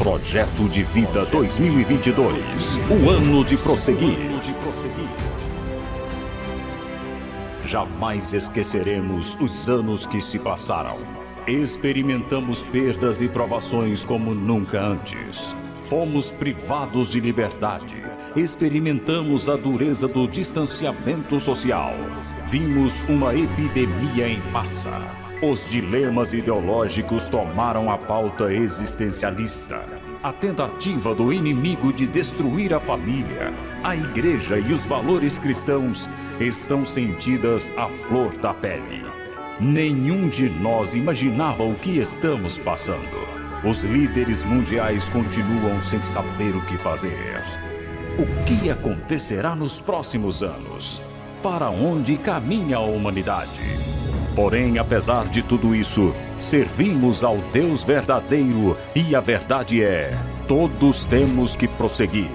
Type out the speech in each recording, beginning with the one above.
Projeto de Vida 2022, o ano de prosseguir. Jamais esqueceremos os anos que se passaram. Experimentamos perdas e provações como nunca antes. Fomos privados de liberdade. Experimentamos a dureza do distanciamento social. Vimos uma epidemia em massa. Os dilemas ideológicos tomaram a pauta existencialista. A tentativa do inimigo de destruir a família, a igreja e os valores cristãos estão sentidas à flor da pele. Nenhum de nós imaginava o que estamos passando. Os líderes mundiais continuam sem saber o que fazer. O que acontecerá nos próximos anos? Para onde caminha a humanidade? Porém, apesar de tudo isso, servimos ao Deus verdadeiro e a verdade é, todos temos que prosseguir.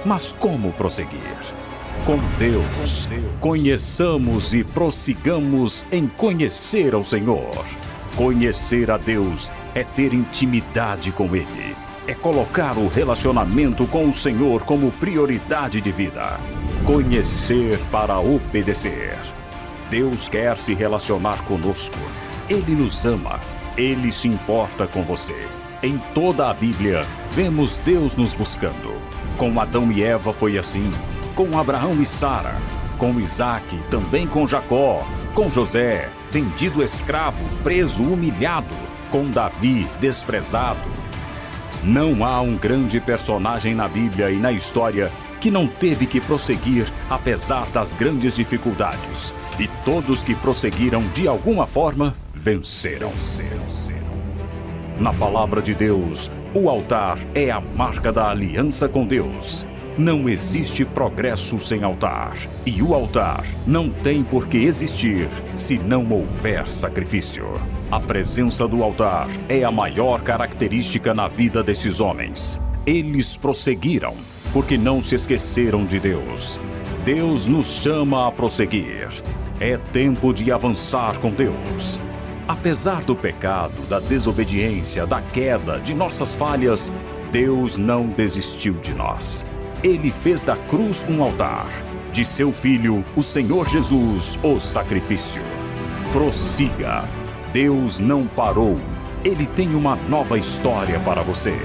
Mas como prosseguir? Com Deus. Conheçamos e prossigamos em conhecer ao Senhor. Conhecer a Deus é ter intimidade com Ele. É colocar o relacionamento com o Senhor como prioridade de vida. Conhecer para obedecer. Deus quer se relacionar conosco. Ele nos ama. Ele se importa com você. Em toda a Bíblia, vemos Deus nos buscando. Com Adão e Eva foi assim. Com Abraão e Sara. Com Isaac, também com Jacó. Com José, vendido escravo, preso, humilhado. Com Davi, desprezado. Não há um grande personagem na Bíblia e na história que não teve que prosseguir apesar das grandes dificuldades. E todos que prosseguiram de alguma forma, venceram. Na palavra de Deus, o altar é a marca da aliança com Deus. Não existe progresso sem altar. E o altar não tem por que existir se não houver sacrifício. A presença do altar é a maior característica na vida desses homens. Eles prosseguiram porque não se esqueceram de Deus. Deus nos chama a prosseguir. É tempo de avançar com Deus. Apesar do pecado, da desobediência, da queda, de nossas falhas, Deus não desistiu de nós. Ele fez da cruz um altar. De seu Filho, o Senhor Jesus, o sacrifício. Prossiga. Deus não parou. Ele tem uma nova história para você.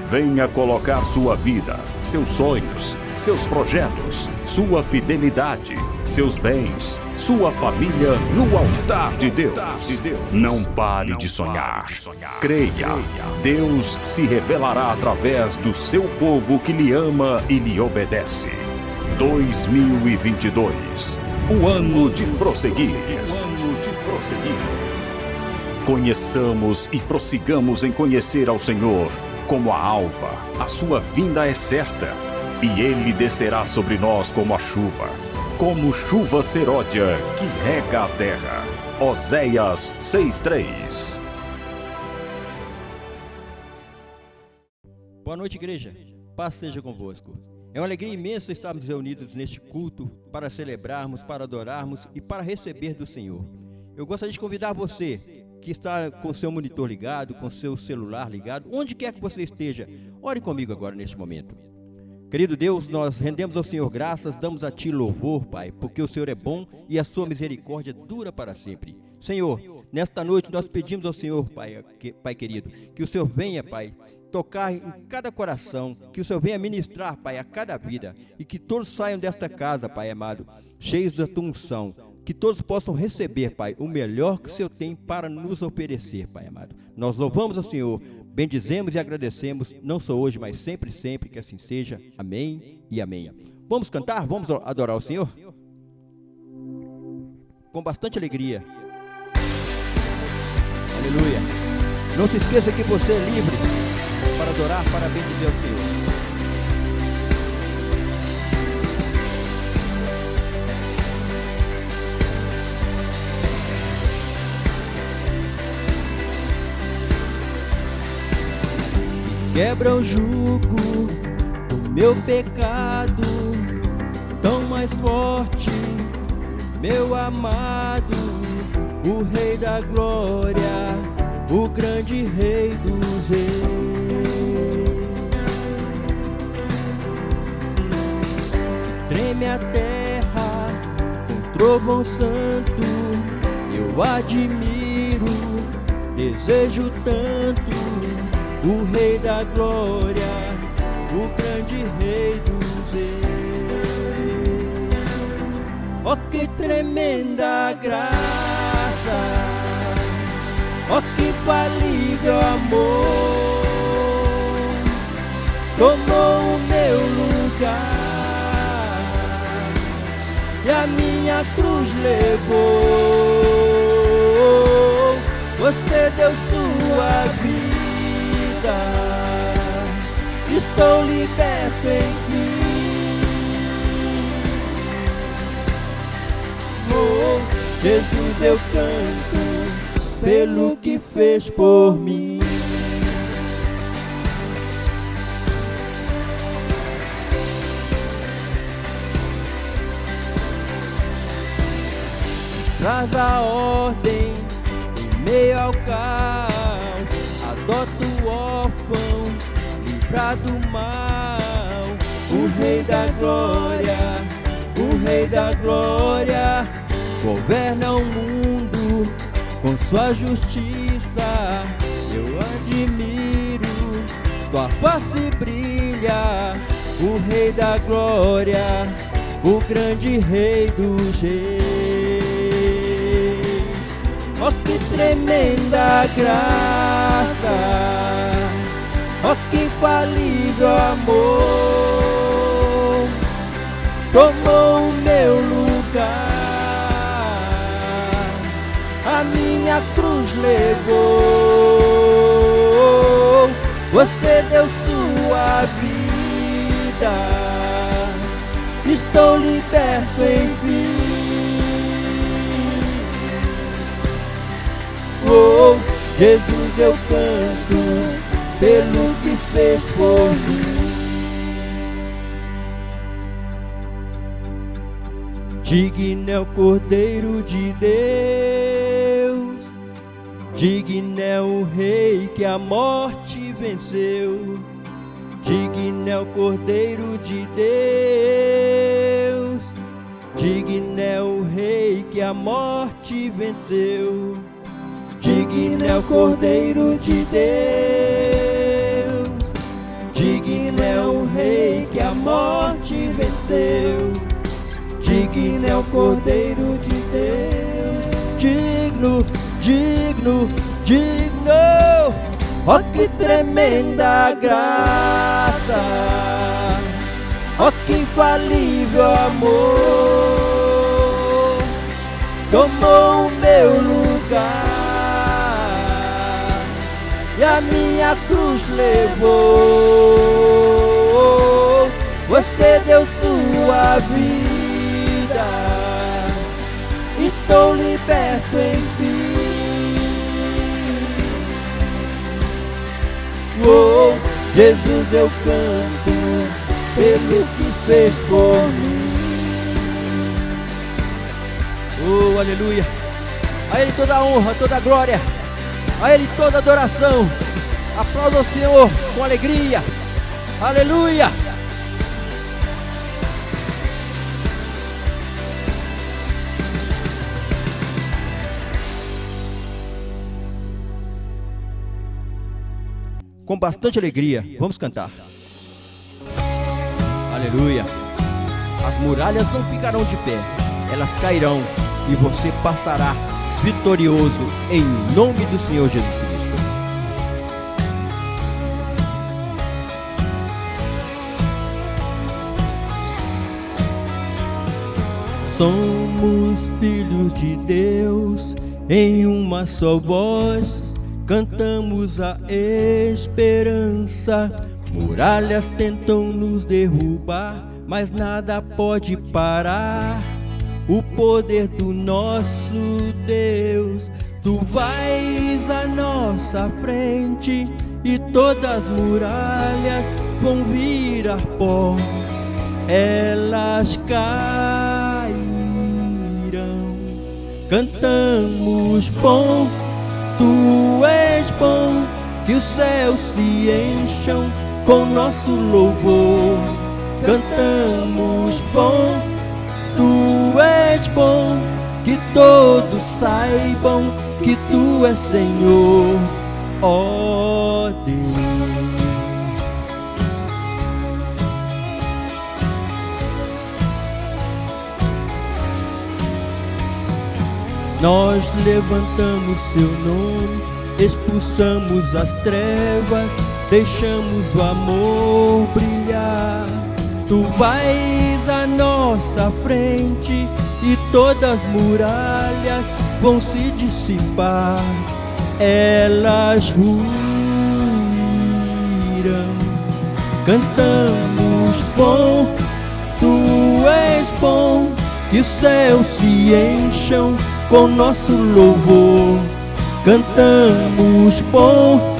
Venha colocar sua vida, seus sonhos, seus projetos, sua fidelidade, seus bens, sua família no altar de Deus. Não pare de sonhar. Creia, Deus se revelará através do seu povo que lhe ama e lhe obedece. 2022, o ano de prosseguir. Conheçamos e prossigamos em conhecer ao Senhor. Como a alva, a sua vinda é certa, e Ele descerá sobre nós como a chuva, como chuva seródia que rega a terra. Oséias 6:3. Boa noite, igreja. Paz seja convosco. É uma alegria imensa estarmos reunidos neste culto para celebrarmos, para adorarmos e para receber do Senhor. Eu gostaria de convidar você que está com seu monitor ligado, com seu celular ligado, onde quer que você esteja, ore comigo agora neste momento. Querido Deus, nós rendemos ao Senhor graças, damos a Ti louvor, Pai, porque o Senhor é bom e a sua misericórdia dura para sempre. Senhor, nesta noite nós pedimos ao Senhor, Pai querido, que o Senhor venha, Pai, tocar em cada coração, que o Senhor venha ministrar, Pai, a cada vida, e que todos saiam desta casa, Pai amado, cheios da Tua unção, que todos possam receber, Pai, o melhor que o Senhor tem para nos oferecer, Pai amado. Nós louvamos ao Senhor, bendizemos e agradecemos, não só hoje, mas sempre, sempre, que assim seja. Amém e amém. Vamos cantar? Vamos adorar o Senhor? Com bastante alegria. Aleluia. Não se esqueça que você é livre para adorar, para bendizer o Senhor. Quebra o jugo do meu pecado, tão mais forte, meu amado, o Rei da Glória, o grande Rei dos Reis. louvam o santo, eu admiro, desejo tanto o Rei da Glória, o grande Rei dos Reis. Oh, que tremenda graça, oh, que falível amor, tomou o meu lugar e a minha cruz levou. Você deu sua vida, estou liberto enfim. Oh, Jesus, eu canto pelo que fez por mim. Traz a ordem em meio ao caos, adota o órfão, livra do mal. O Rei da Glória, o Rei da Glória, governa o mundo com sua justiça. Eu admiro, tua face brilha, o Rei da Glória, o grande Rei dos Reis. Oh, que tremenda graça, oh, que infalível amor, tomou o meu lugar, a minha cruz levou. Você deu sua vida, estou liberto enfim. Oh, Jesus, eu canto pelo que fez por mim. Digno é o Cordeiro de Deus, digno é o Rei que a morte venceu. Digno é o Cordeiro de Deus, digno é o Rei que a morte venceu. Digno é o Cordeiro de Deus, digno é o Rei que a morte venceu. Digno é o Cordeiro de Deus, digno, digno, digno. Oh, que tremenda graça, oh, que infalível amor, tomou o meu lugar e a minha cruz levou. Você deu sua vida, estou liberto enfim. Oh, Jesus, eu canto pelo que fez por mim. Oh, aleluia. A Ele toda a honra, toda a glória, a Ele toda a adoração. Aplauda o Senhor com alegria. Aleluia. Com bastante alegria, vamos cantar. Aleluia. As muralhas não ficarão de pé, elas cairão e você passará vitorioso em nome do Senhor Jesus Cristo. Somos filhos de Deus, em uma só voz cantamos a esperança. Muralhas tentam nos derrubar, mas nada pode parar o poder do nosso Deus. Tu vais à nossa frente e todas as muralhas vão virar pó, elas cairão. Cantamos bom, Tu és bom, que os céus se encham com nosso louvor. Cantamos bom, Tu és bom, todos saibam que Tu és Senhor, ó Deus. Nós levantamos Seu nome, expulsamos as trevas, deixamos o amor brilhar. Tu vais à nossa frente e todas as muralhas vão se dissipar. Elas ruirão. Cantamos bom, Tu és bom, que os céus se encham com nosso louvor. Cantamos bom,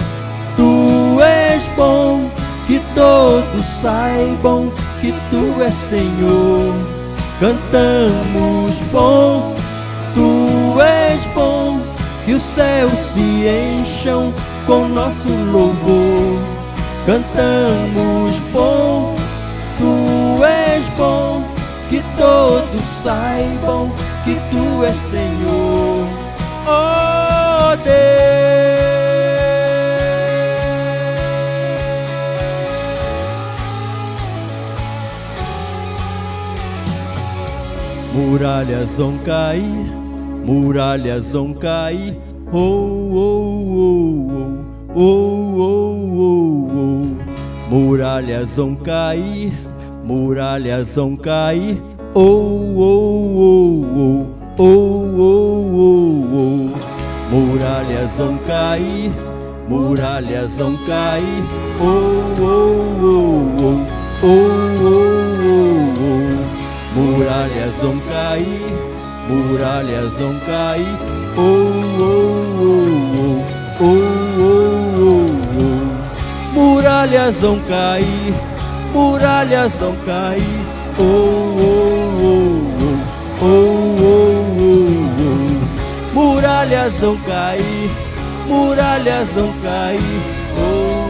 Tu és bom, que todos saibam que Tu és Senhor. Cantamos bom, Tu és bom, que os céus se encham com nosso louvor. Cantamos bom, Tu és bom, que todos saibam que Tu és Senhor, ó Deus. Muralhas vão cair, muralhas vão cair, oh, oh, oh, oh, oh, oh, oh. Muralhas vão cair, muralhas vão cair, oh, oh, oh, oh, oh, oh, oh, oh. Muralhas vão cair, muralhas vão cair, oh, oh, oh, oh, oh, oh, oh. Muralhas vão cair, muralhas vão cair, oh, oh, oh, oh, oh, oh, oh. Muralhas vão cair, muralhas vão cair, oh, oh, oh, oh, oh, oh, oh. Muralhas vão cair, muralhas vão cair, oh,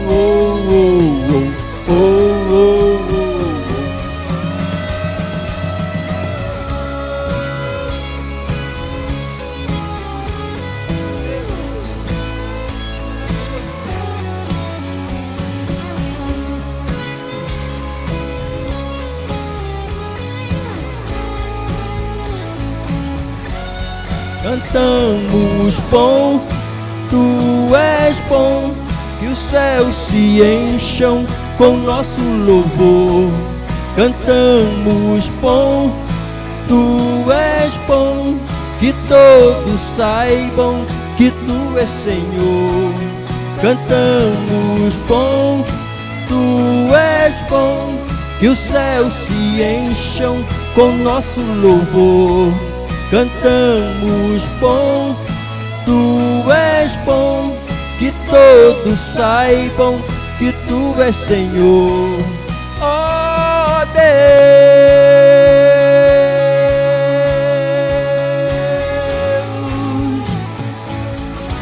oh, oh, oh, oh, oh, oh. Cantamos bom, Tu és bom, que os céus se encham com nosso louvor. Cantamos bom, Tu és bom, que todos saibam que Tu és Senhor. Cantamos bom, Tu és bom, que os céus se encham com nosso louvor. Cantamos bom, Tu és bom, que todos saibam que Tu és Senhor, ó Deus.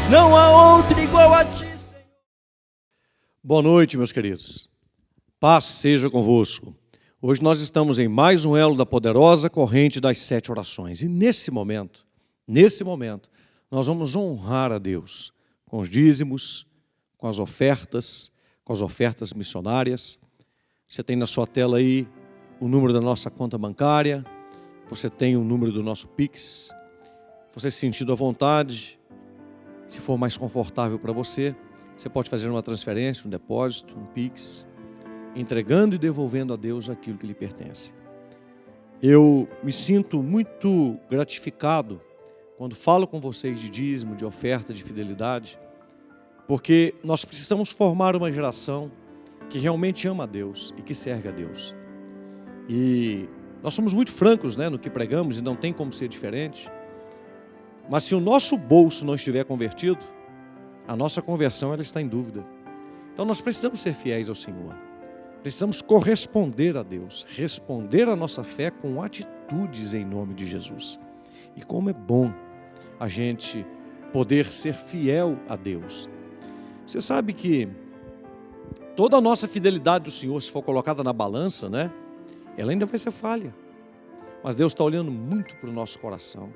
Não há outro igual a Ti, Senhor. Boa noite, meus queridos. Paz seja convosco. Hoje nós estamos em mais um elo da poderosa corrente das 7 orações. E nesse momento, nós vamos honrar a Deus com os dízimos, com as ofertas missionárias. Você tem na sua tela aí o número da nossa conta bancária, você tem o número do nosso Pix. Você se sentindo à vontade, se for mais confortável para você, você pode fazer uma transferência, um depósito, um Pix, entregando e devolvendo a Deus aquilo que lhe pertence. Eu me sinto muito gratificado quando falo com vocês de dízimo, de oferta, de fidelidade, porque nós precisamos formar uma geração que realmente ama a Deus e que serve a Deus. E nós somos muito francos, no que pregamos, e não tem como ser diferente. Mas se o nosso bolso não estiver convertido, a nossa conversão ela está em dúvida. Então nós precisamos ser fiéis ao Senhor. Precisamos corresponder a Deus, responder à nossa fé com atitudes em nome de Jesus. E como é bom a gente poder ser fiel a Deus. Você sabe que toda a nossa fidelidade do Senhor, se for colocada na balança, ela ainda vai ser falha. Mas Deus está olhando muito para o nosso coração.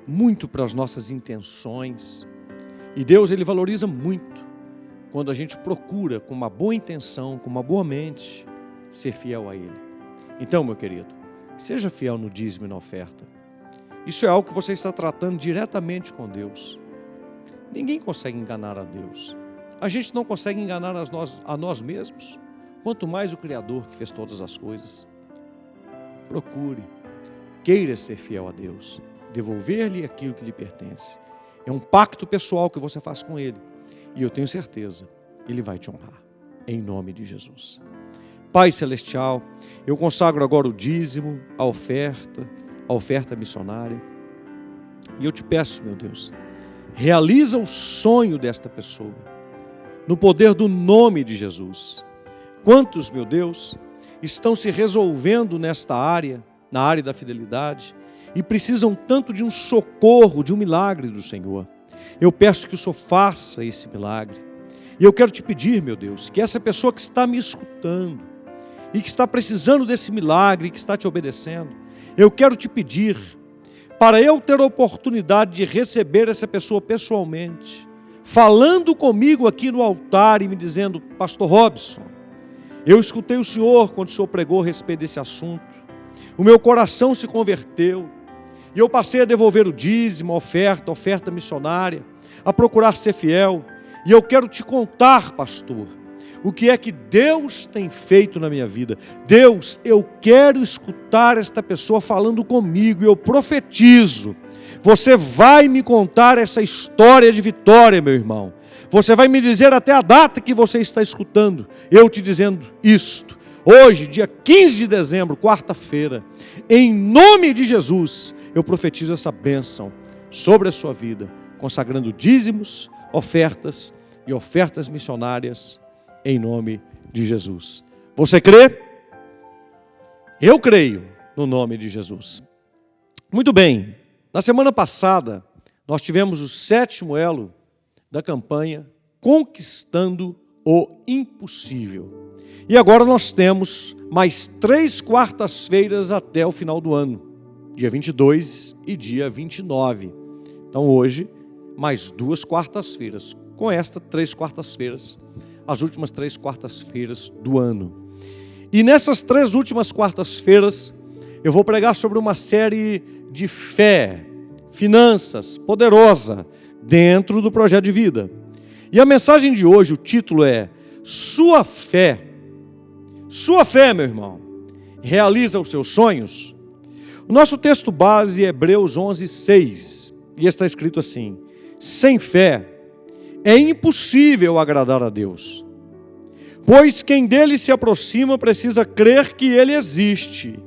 muito para as nossas intenções. E Deus, Ele valoriza muito quando a gente procura com uma boa intenção, com uma boa mente, ser fiel a Ele. Então, meu querido, seja fiel no dízimo e na oferta. Isso é algo que você está tratando diretamente com Deus. Ninguém consegue enganar a Deus. A gente não consegue enganar a nós mesmos, quanto mais o Criador que fez todas as coisas. Procure, queira ser fiel a Deus, devolver-lhe aquilo que lhe pertence. É um pacto pessoal que você faz com Ele, e eu tenho certeza, Ele vai te honrar, em nome de Jesus. Pai Celestial, eu consagro agora o dízimo, a oferta missionária, e eu te peço, meu Deus, realiza o sonho desta pessoa, no poder do nome de Jesus. Quantos, meu Deus, estão se resolvendo nesta área, na área da fidelidade, e precisam tanto de um socorro, de um milagre do Senhor. Eu peço que o Senhor faça esse milagre. E eu quero te pedir, meu Deus, que essa pessoa que está me escutando, e que está precisando desse milagre, que está te obedecendo, eu quero te pedir, para eu ter a oportunidade de receber essa pessoa pessoalmente, falando comigo aqui no altar e me dizendo: Pastor Robson, eu escutei o senhor quando o senhor pregou a respeito desse assunto, o meu coração se converteu, e eu passei a devolver o dízimo, a oferta missionária, a procurar ser fiel, e eu quero te contar, pastor, o que é que Deus tem feito na minha vida. Deus, eu quero escutar esta pessoa falando comigo, e eu profetizo, você vai me contar essa história de vitória, meu irmão. Você vai me dizer até a data que você está escutando, eu te dizendo isto. Hoje, dia 15 de dezembro, quarta-feira, em nome de Jesus, eu profetizo essa bênção sobre a sua vida, consagrando dízimos, ofertas e ofertas missionárias, em nome de Jesus. Você crê? Eu creio no nome de Jesus. Muito bem, na semana passada, nós tivemos o 7º elo da campanha Conquistando o Impossível. E agora nós temos mais 3 quartas-feiras até o final do ano, dia 22 e dia 29. Então hoje, mais 2 quartas-feiras, com estas 3 quartas-feiras, as últimas 3 quartas-feiras do ano. E nessas 3 últimas quartas-feiras, eu vou pregar sobre uma série de fé, finanças, poderosa, dentro do projeto de vida. E a mensagem de hoje, o título é: Sua fé, meu irmão, realiza os seus sonhos? O nosso texto base é Hebreus 11:6, e está escrito assim: sem fé é impossível agradar a Deus, pois quem dele se aproxima precisa crer que ele existe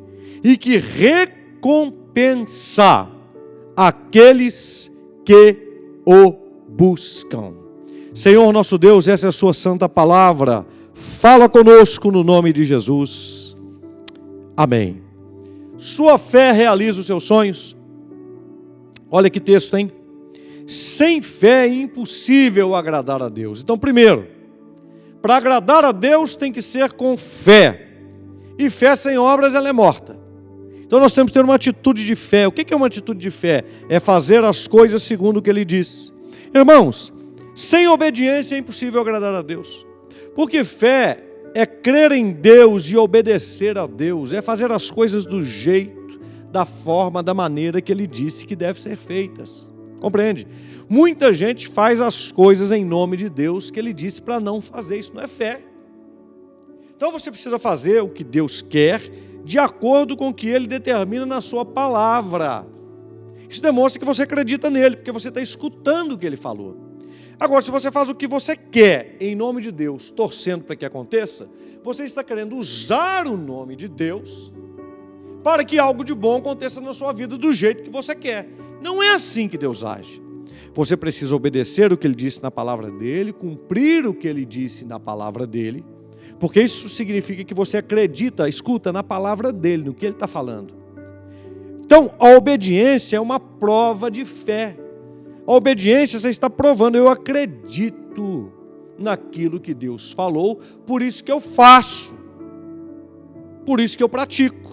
e que recompensa aqueles que o buscam. Senhor nosso Deus, essa é a sua santa palavra, fala conosco no nome de Jesus, amém. Sua fé realiza os seus sonhos? Olha que texto, hein? Sem fé é impossível agradar a Deus. Então, primeiro, para agradar a Deus tem que ser com fé, e fé sem obras ela é morta. Então nós temos que ter uma atitude de fé. O que é uma atitude de fé? É fazer as coisas segundo o que Ele diz. Irmãos, sem obediência é impossível agradar a Deus, porque fé é crer em Deus e obedecer a Deus, é fazer as coisas do jeito, da forma, da maneira que Ele disse que devem ser feitas. Compreende? Muita gente faz as coisas em nome de Deus que Ele disse para não fazer. Isso não é fé. Então você precisa fazer o que Deus quer, de acordo com o que Ele determina na sua palavra. Isso demonstra que você acredita nele, porque você está escutando o que Ele falou. Agora, se você faz o que você quer em nome de Deus, torcendo para que aconteça, você está querendo usar o nome de Deus para que algo de bom aconteça na sua vida do jeito que você quer. Não é assim que Deus age. Você precisa obedecer o que Ele disse na palavra dEle, cumprir o que Ele disse na palavra dEle, porque isso significa que você acredita, escuta na palavra dEle, no que Ele está falando. Então, a obediência é uma prova de fé. A obediência, você está provando: eu acredito naquilo que Deus falou, por isso que eu faço, por isso que eu pratico.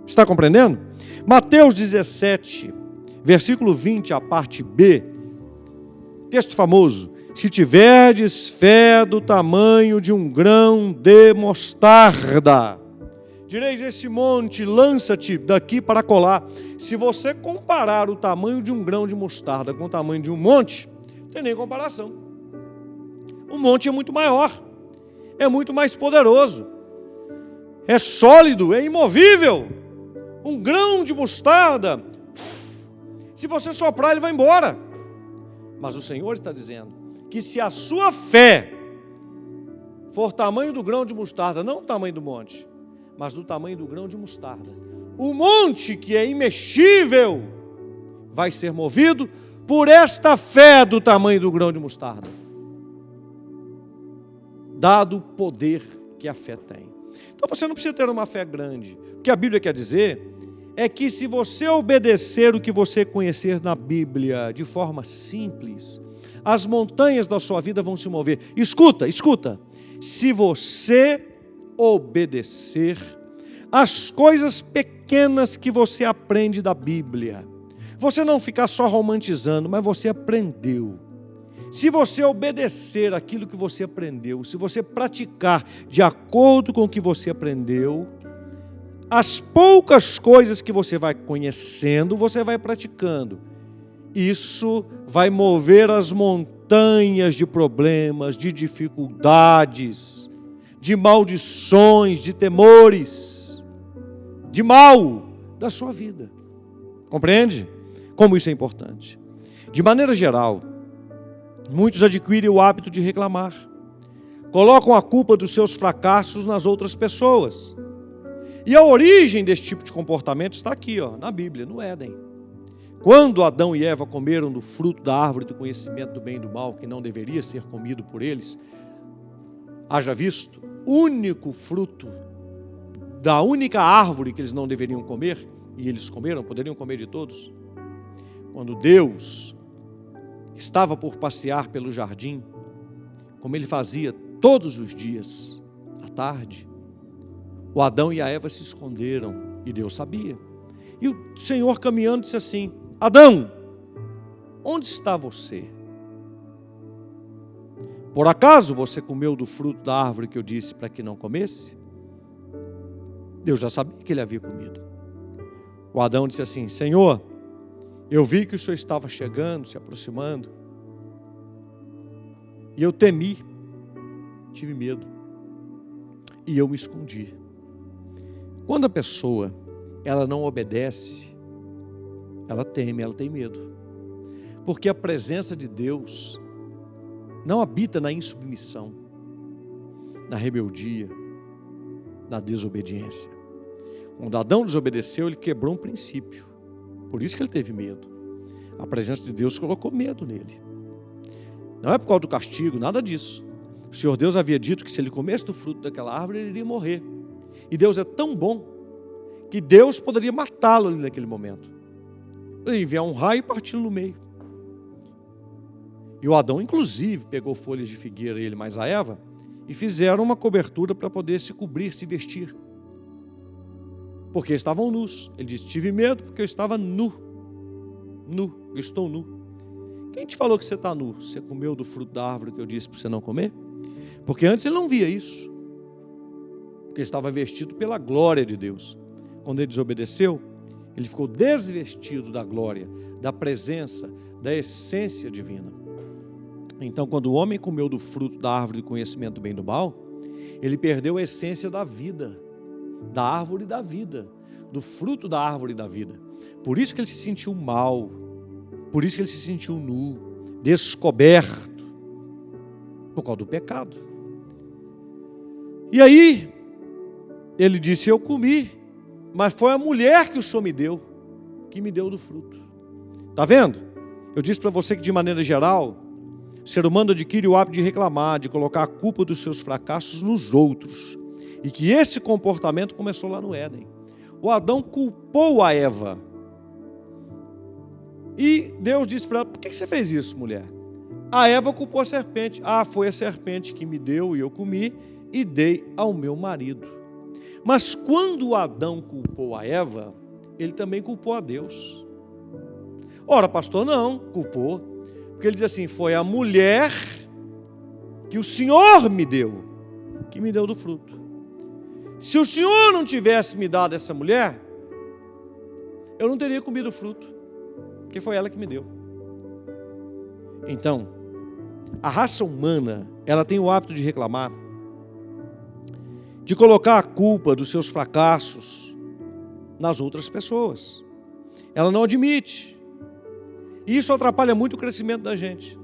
Está compreendendo? Mateus 17, versículo 20, a parte B, texto famoso: se tiverdes fé do tamanho de um grão de mostarda, direis esse monte, lança-te daqui para colar. Se você comparar o tamanho de um grão de mostarda com o tamanho de um monte, não tem nem comparação. O monte é muito maior, é muito mais poderoso, é sólido, é imovível. Um grão de mostarda, se você soprar, ele vai embora. Mas o Senhor está dizendo que se a sua fé for tamanho do grão de mostarda, não o tamanho do monte, mas do tamanho do grão de mostarda, o monte, que é imexível, vai ser movido por esta fé do tamanho do grão de mostarda, dado o poder que a fé tem. Então você não precisa ter uma fé grande. O que a Bíblia quer dizer é que se você obedecer o que você conhecer na Bíblia de forma simples, as montanhas da sua vida vão se mover. Escuta, se você obedecer as coisas pequenas que você aprende da Bíblia, você não ficar só romantizando, mas você aprendeu. Se você obedecer aquilo que você aprendeu, se você praticar de acordo com o que você aprendeu, as poucas coisas que você vai conhecendo, você vai praticando. Isso vai mover as montanhas de problemas, de dificuldades, de maldições, de temores, de mal da sua vida. Compreende? Como isso é importante. De maneira geral, muitos adquirem o hábito de reclamar. Colocam a culpa dos seus fracassos nas outras pessoas. E a origem desse tipo de comportamento está aqui, na Bíblia, no Éden. Quando Adão e Eva comeram do fruto da árvore do conhecimento do bem e do mal, que não deveria ser comido por eles, haja visto, único fruto da única árvore que eles não deveriam comer, e eles comeram, poderiam comer de todos. Quando Deus estava por passear pelo jardim, como ele fazia todos os dias, à tarde, o Adão e a Eva se esconderam, e Deus sabia. E o Senhor caminhando disse assim: Adão, onde está você? Por acaso você comeu do fruto da árvore que eu disse para que não comesse? Deus já sabia que ele havia comido. O Adão disse assim: Senhor, eu vi que o Senhor estava chegando, se aproximando, e eu temi, tive medo, e eu me escondi. Quando a pessoa, ela não obedece, ela teme, ela tem medo. Porque a presença de Deus não habita na insubmissão, na rebeldia, na desobediência. Quando Adão desobedeceu, ele quebrou um princípio. Por isso que ele teve medo. A presença de Deus colocou medo nele. Não é por causa do castigo, nada disso. O Senhor Deus havia dito que se ele comesse do fruto daquela árvore, ele iria morrer. E Deus é tão bom que Deus poderia matá-lo ali naquele momento. Ele enviar um raio e parti-lo no meio. E o Adão, inclusive, pegou folhas de figueira, ele mais a Eva, e fizeram uma cobertura para poder se cobrir, se vestir. Porque estavam nus. Ele disse: tive medo porque eu estava nu. Nu, eu estou nu. Quem te falou que você está nu? Você comeu do fruto da árvore que eu disse para você não comer? Porque antes ele não via isso. Porque ele estava vestido pela glória de Deus. Quando ele desobedeceu, ele ficou desvestido da glória, da presença, da essência divina. Então, quando o homem comeu do fruto da árvore do conhecimento do bem e do mal, ele perdeu a essência da vida, da árvore da vida, do fruto da árvore da vida. Por isso que ele se sentiu mal, por isso que ele se sentiu nu, descoberto, por causa do pecado. E aí, ele disse: eu comi, mas foi a mulher que o Senhor me deu, que me deu do fruto. Está vendo? Eu disse para você que, de maneira geral, o ser humano adquire o hábito de reclamar, de colocar a culpa dos seus fracassos nos outros. E que esse comportamento começou lá no Éden. O Adão culpou a Eva. E Deus disse para ela: por que você fez isso, mulher? A Eva culpou a serpente. Foi a serpente que me deu e eu comi e dei ao meu marido. Mas quando o Adão culpou a Eva, ele também culpou a Deus. Ora, pastor, não, culpou. Porque ele diz assim, foi a mulher que o Senhor me deu, que me deu do fruto. Se o Senhor não tivesse me dado essa mulher, eu não teria comido o fruto, porque foi ela que me deu. Então, a raça humana, ela tem o hábito de reclamar, de colocar a culpa dos seus fracassos nas outras pessoas. Ela não admite. E isso atrapalha muito o crescimento da gente.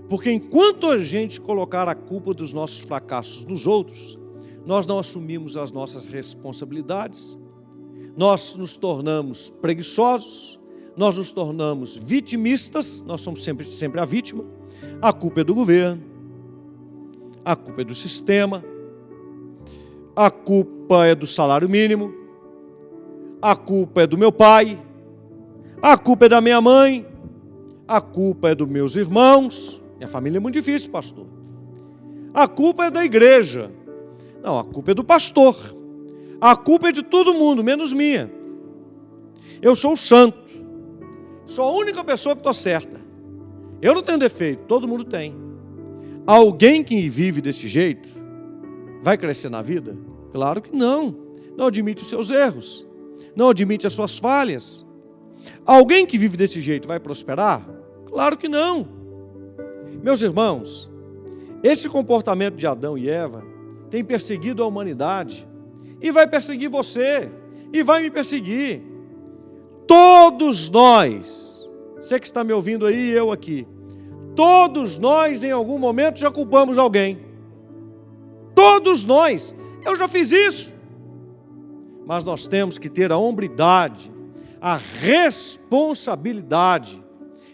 Porque enquanto a gente colocar a culpa dos nossos fracassos nos outros, nós não assumimos as nossas responsabilidades, nós nos tornamos preguiçosos, nós nos tornamos vitimistas, nós somos sempre a vítima. A culpa é do governo, a culpa é do sistema, a culpa é do salário mínimo, a culpa é do meu pai, a culpa é da minha mãe, a culpa é dos meus irmãos. Minha família é muito difícil, pastor. A culpa é da igreja. Não, a culpa é do pastor. A culpa é de todo mundo, menos minha. Eu sou o santo. Sou a única pessoa que estou certa. Eu não tenho defeito, todo mundo tem. Alguém que vive desse jeito vai crescer na vida? Claro que não. Não admite os seus erros. Não admite as suas falhas. Alguém que vive desse jeito vai prosperar? Claro que não. Meus irmãos, esse comportamento de Adão e Eva tem perseguido a humanidade e vai perseguir você e vai me perseguir. Todos nós, você que está me ouvindo aí e eu aqui, todos nós em algum momento já culpamos alguém. Todos nós. Eu já fiz isso. Mas nós temos que ter a hombridade, a responsabilidade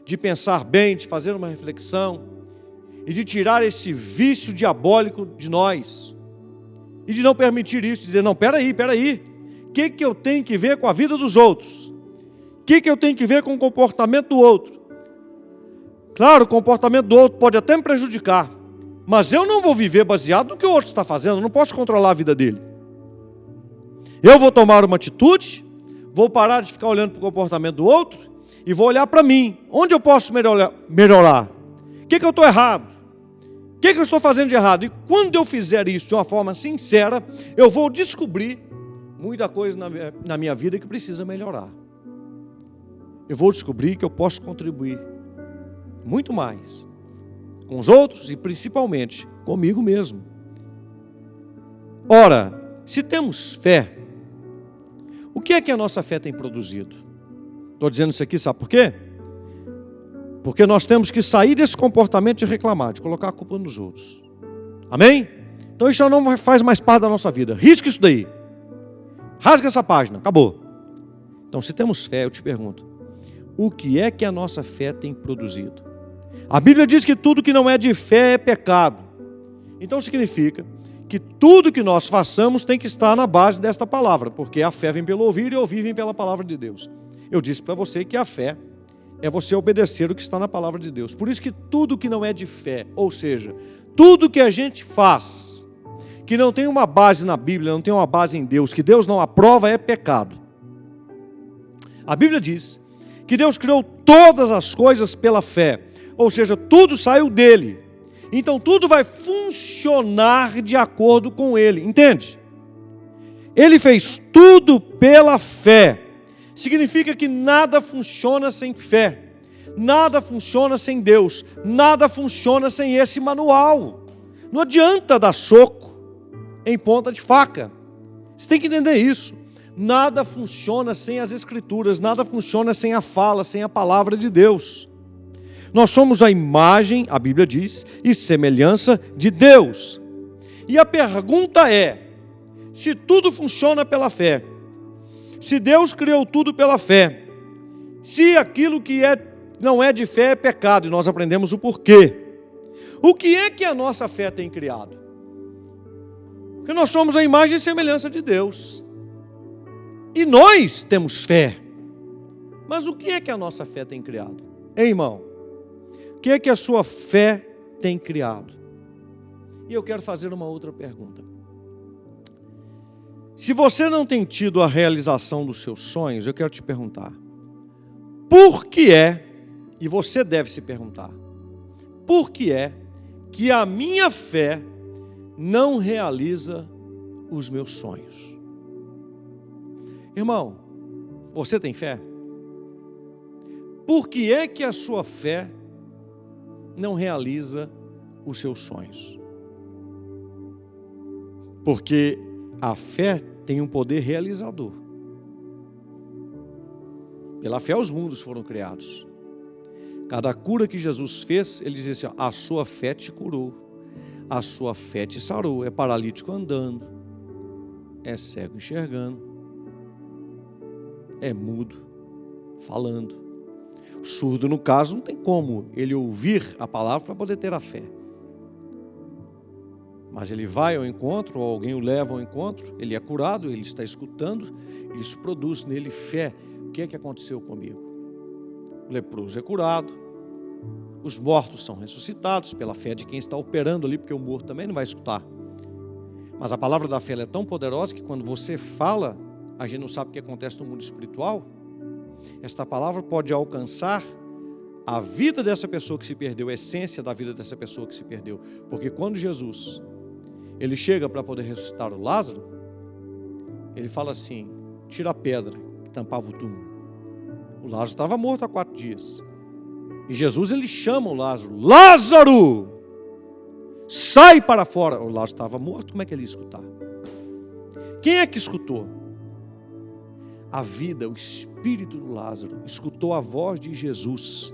de pensar bem, de fazer uma reflexão e de tirar esse vício diabólico de nós e de não permitir isso, dizer, não, peraí, o que eu tenho que ver com a vida dos outros? O que eu tenho que ver com o comportamento do outro? Claro, o comportamento do outro pode até me prejudicar, mas eu não vou viver baseado no que o outro está fazendo, eu não posso controlar a vida dele. Eu vou tomar uma atitude, vou parar de ficar olhando para o comportamento do outro e vou olhar para mim. Onde eu posso melhorar? O que eu estou errado? O que eu estou fazendo de errado? E quando eu fizer isso de uma forma sincera, eu vou descobrir muita coisa na minha vida que precisa melhorar. Eu vou descobrir que eu posso contribuir muito mais com os outros e principalmente comigo mesmo. Ora, se temos fé, o que é que a nossa fé tem produzido? Estou dizendo isso aqui, sabe por quê? Porque nós temos que sair desse comportamento de reclamar, de colocar a culpa nos outros. Amém? Então isso já não faz mais parte da nossa vida. Risca isso daí. Rasga essa página. Acabou. Então, se temos fé, eu te pergunto, o que é que a nossa fé tem produzido? A Bíblia diz que tudo que não é de fé é pecado. Então significa que tudo que nós façamos tem que estar na base desta palavra, porque a fé vem pelo ouvir e ouvir vem pela palavra de Deus. Eu disse para você que a fé é você obedecer o que está na palavra de Deus. Por isso que tudo que não é de fé, ou seja, tudo que a gente faz, que não tem uma base na Bíblia, não tem uma base em Deus, que Deus não aprova, é pecado. A Bíblia diz que Deus criou todas as coisas pela fé, ou seja, tudo saiu dele. Então tudo vai funcionar de acordo com ele, entende? Ele fez tudo pela fé. Significa que nada funciona sem fé, nada funciona sem Deus, nada funciona sem esse manual. Não adianta dar soco em ponta de faca. Você tem que entender isso. Nada funciona sem as Escrituras, nada funciona sem a fala, sem a palavra de Deus. Nós somos a imagem, a Bíblia diz, e semelhança de Deus. E a pergunta é, se tudo funciona pela fé, se Deus criou tudo pela fé, se aquilo que não é de fé é pecado, e nós aprendemos o porquê, o que é que a nossa fé tem criado? Porque nós somos a imagem e semelhança de Deus. E nós temos fé. Mas o que é que a nossa fé tem criado? Hein, irmão? O que é que a sua fé tem criado? E eu quero fazer uma outra pergunta. Se você não tem tido a realização dos seus sonhos, eu quero te perguntar, por que é E você deve se perguntar: por que é que a minha fé não realiza os meus sonhos? Irmão, você tem fé? Por que é que a sua fé não realiza os seus sonhos? Porque a fé tem um poder realizador. Pela fé os mundos foram criados. Cada cura que Jesus fez, ele dizia assim: a sua fé te curou, a sua fé te sarou. É paralítico andando, é cego enxergando, é mudo falando. Surdo, no caso, não tem como ele ouvir a palavra para poder ter a fé. Mas ele vai ao encontro, ou alguém o leva ao encontro, ele é curado, ele está escutando, isso produz nele fé. O que é que aconteceu comigo? O leproso é curado, os mortos são ressuscitados pela fé de quem está operando ali, porque o morto também não vai escutar. Mas a palavra da fé é tão poderosa que quando você fala, a gente não sabe o que acontece no mundo espiritual. Esta palavra pode alcançar a vida dessa pessoa que se perdeu, a essência da vida dessa pessoa que se perdeu. Porque quando Jesus, ele chega para poder ressuscitar o Lázaro, ele fala assim: tira a pedra que tampava o túmulo. O Lázaro estava morto há 4 dias. E Jesus, ele chama o Lázaro: Lázaro, sai para fora. O Lázaro estava morto, como é que ele ia escutar? Quem é que escutou? A vida, o espírito do Lázaro escutou a voz de Jesus,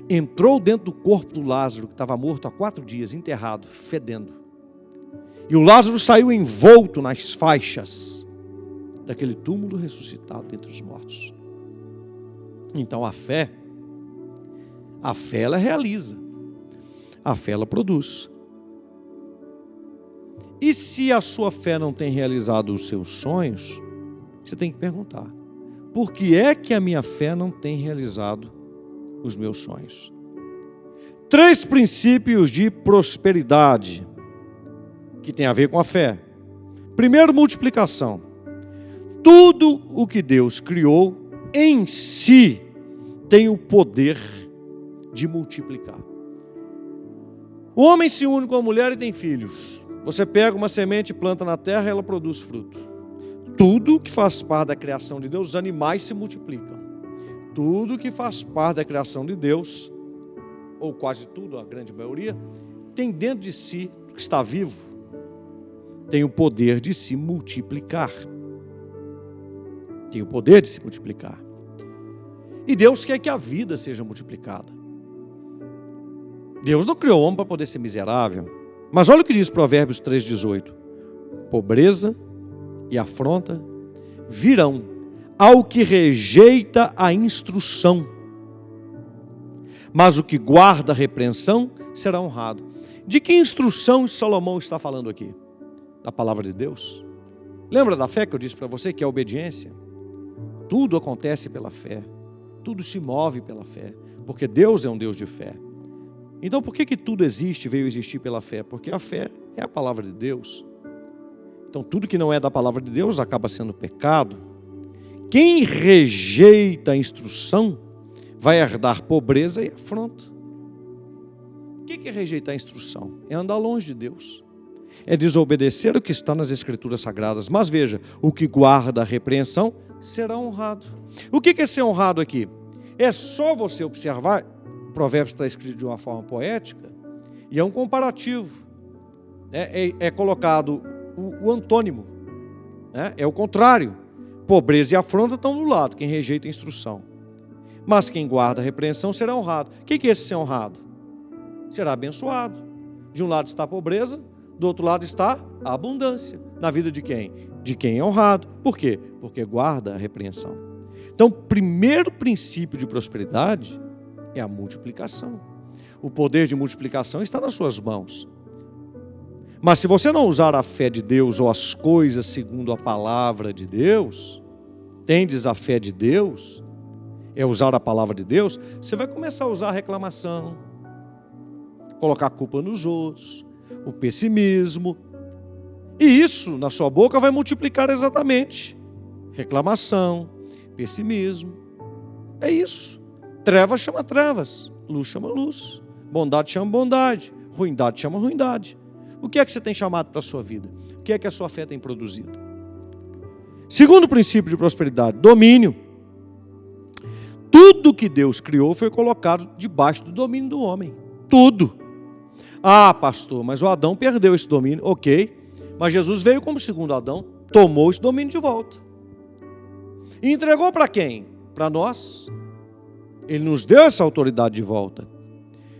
entrou dentro do corpo do Lázaro, que estava morto há 4 dias, enterrado, fedendo. E o Lázaro saiu envolto nas faixas daquele túmulo ressuscitado dentre os mortos. Então a fé ela realiza, a fé ela produz. E se a sua fé não tem realizado os seus sonhos, você tem que perguntar: por que é que a minha fé não tem realizado os meus sonhos? 3 princípios de prosperidade que tem a ver com a fé. Primeiro, multiplicação. Tudo o que Deus criou em si tem o poder de multiplicar. O homem se une com a mulher e tem filhos. Você pega uma semente e planta na terra e ela produz fruto. Tudo que faz parte da criação de Deus, os animais se multiplicam. Tudo que faz parte da criação de Deus, ou quase tudo, a grande maioria, tem dentro de si, que está vivo, tem o poder de se multiplicar. Tem o poder de se multiplicar. E Deus quer que a vida seja multiplicada. Deus não criou o homem para poder ser miserável. Mas olha o que diz Provérbios 3,18. Pobreza e afronta virão ao que rejeita a instrução, mas o que guarda a repreensão será honrado. De que instrução Salomão está falando aqui? Da palavra de Deus. Lembra da fé que eu disse para você, que é a obediência? Tudo acontece pela fé, tudo se move pela fé, porque Deus é um Deus de fé. Então por que tudo existe, veio existir pela fé? Porque a fé é a palavra de Deus. Então tudo que não é da palavra de Deus acaba sendo pecado. Quem rejeita a instrução vai herdar pobreza e afronta. O que é rejeitar a instrução? É andar longe de Deus. É desobedecer o que está nas Escrituras Sagradas. Mas veja, o que guarda a repreensão será honrado. O que é ser honrado aqui? É só você observar. Provérbios está escrito de uma forma poética e é um comparativo. É colocado o antônimo, é o contrário. Pobreza e afronta estão do lado, quem rejeita a instrução. Mas quem guarda a repreensão será honrado. O que é esse ser honrado? Será abençoado. De um lado está a pobreza, do outro lado está a abundância. Na vida de quem? De quem é honrado. Por quê? Porque guarda a repreensão. Então, o primeiro princípio de prosperidade é a multiplicação. O poder de multiplicação está nas suas mãos. Mas se você não usar a fé de Deus ou as coisas segundo a palavra de Deus, tendes a fé de Deus, é usar a palavra de Deus, você vai começar a usar a reclamação, colocar a culpa nos outros, o pessimismo, e isso na sua boca vai multiplicar exatamente reclamação, pessimismo. É isso. Trevas chama trevas, luz chama luz, bondade chama bondade, ruindade chama ruindade. O que é que você tem chamado para a sua vida? O que é que a sua fé tem produzido? Segundo princípio de prosperidade, domínio. Tudo que Deus criou foi colocado debaixo do domínio do homem. Tudo. Ah, pastor, mas o Adão perdeu esse domínio. Ok, mas Jesus veio como segundo Adão, tomou esse domínio de volta. E entregou para quem? Para nós. Ele nos deu essa autoridade de volta.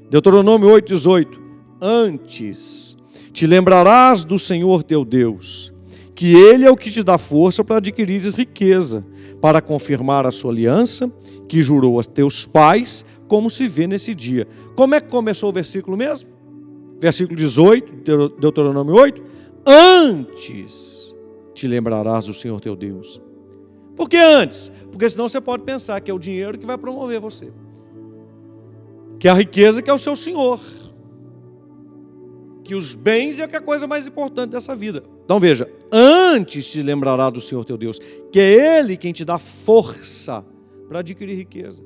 Deuteronômio 8,18. Antes te lembrarás do Senhor teu Deus, que Ele é o que te dá força para adquirires riqueza, para confirmar a sua aliança, que jurou a teus pais, como se vê nesse dia. Como é que começou o versículo mesmo? Versículo 18, Deuteronômio 8. Antes te lembrarás do Senhor teu Deus. Por que antes? Porque senão você pode pensar que é o dinheiro que vai promover você, que é a riqueza que é o seu Senhor, que os bens é a coisa mais importante dessa vida. Então veja, antes te lembrará do Senhor teu Deus, que é Ele quem te dá força para adquirir riqueza.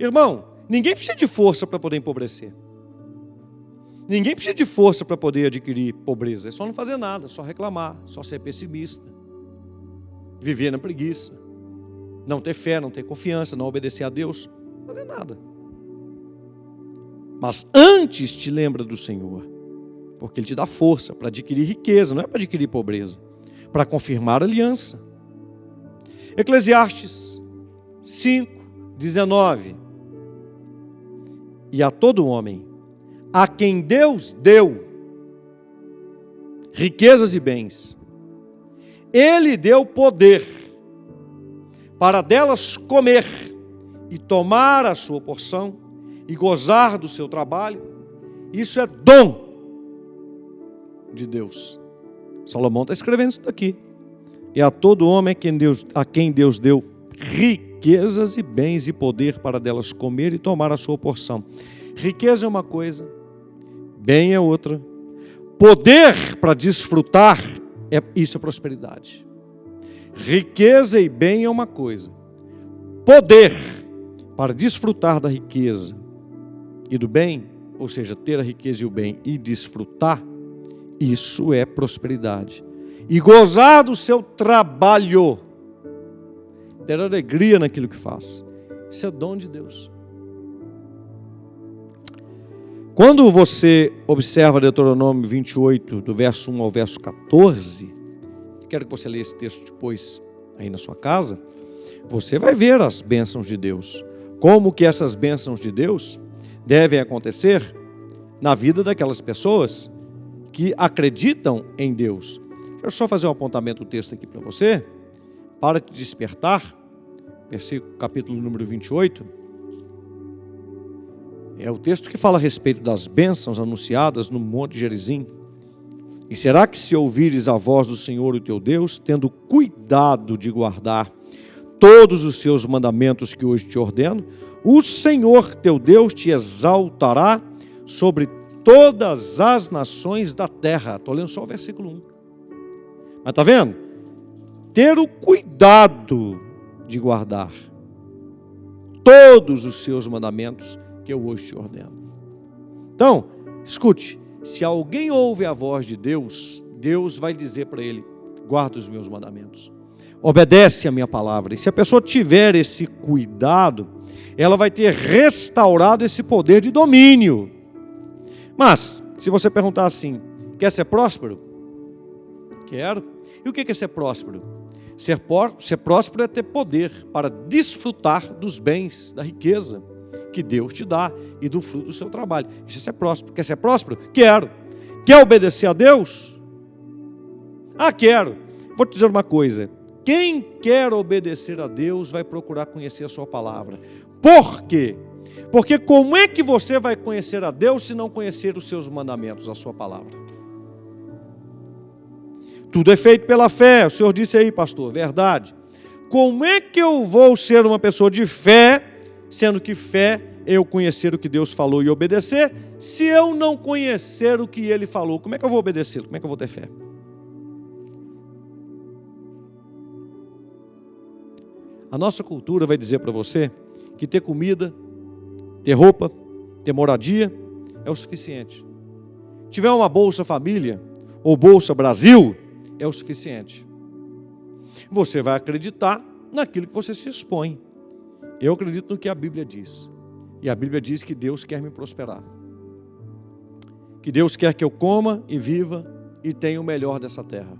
Irmão, ninguém precisa de força para poder empobrecer. Ninguém precisa de força para poder adquirir pobreza. É só não fazer nada, só reclamar, só ser pessimista, viver na preguiça, não ter fé, não ter confiança, não obedecer a Deus, não fazer nada. Mas antes te lembra do Senhor, porque Ele te dá força para adquirir riqueza, não é para adquirir pobreza, para confirmar a aliança. Eclesiastes 5:19. E a todo homem, a quem Deus deu riquezas e bens, Ele deu poder para delas comer e tomar a sua porção e gozar do seu trabalho. Isso é dom de Deus. Salomão está escrevendo isso daqui. E a todo homem a quem Deus deu riquezas e bens e poder para delas comer e tomar a sua porção. Riqueza é uma coisa, bem é outra. Poder para desfrutar, isso é prosperidade. Riqueza e bem é uma coisa. Poder para desfrutar da riqueza e do bem, ou seja, ter a riqueza e o bem e desfrutar, isso é prosperidade. E gozar do seu trabalho, ter alegria naquilo que faz, isso é dom de Deus. Quando você observa Deuteronômio 28, do verso 1 ao verso 14, quero que você leia esse texto depois aí na sua casa, você vai ver as bênçãos de Deus. Como que essas bênçãos de Deus devem acontecer na vida daquelas pessoas que acreditam em Deus. Quero só fazer um apontamento do texto aqui para você, para te despertar. Versículo, capítulo número 28. É o texto que fala a respeito das bênçãos anunciadas no Monte Gerizim. E será que se ouvires a voz do Senhor, o teu Deus, tendo cuidado de guardar todos os seus mandamentos que hoje te ordeno, o Senhor teu Deus te exaltará sobre todas as nações da terra. Estou lendo só o versículo 1. Mas está vendo? Ter o cuidado de guardar todos os seus mandamentos que eu hoje te ordeno. Então, escute, se alguém ouve a voz de Deus, Deus vai dizer para ele: guarda os meus mandamentos, obedece a minha palavra. E se a pessoa tiver esse cuidado, ela vai ter restaurado esse poder de domínio. Mas, se você perguntar assim, quer ser próspero? Quero. E o que é ser próspero? Ser próspero é ter poder para desfrutar dos bens, da riqueza que Deus te dá e do fruto do seu trabalho. Isso é ser próspero. Quer ser próspero? Quero. Quer obedecer a Deus? Ah, quero. Vou te dizer uma coisa. Quem quer obedecer a Deus vai procurar conhecer a sua palavra. Por quê? Porque como é que você vai conhecer a Deus se não conhecer os seus mandamentos, a sua palavra? Tudo é feito pela fé. O Senhor disse aí, pastor, verdade. Como é que eu vou ser uma pessoa de fé, sendo que fé é eu conhecer o que Deus falou e obedecer, se eu não conhecer o que Ele falou? Como é que eu vou obedecer? Como é que eu vou ter fé? A nossa cultura vai dizer para você que ter comida, ter roupa, ter moradia é o suficiente. Tiver uma Bolsa Família ou Bolsa Brasil, é o suficiente. Você vai acreditar naquilo que você se expõe. Eu acredito no que a Bíblia diz. E a Bíblia diz que Deus quer me prosperar. Que Deus quer que eu coma e viva e tenha o melhor dessa terra.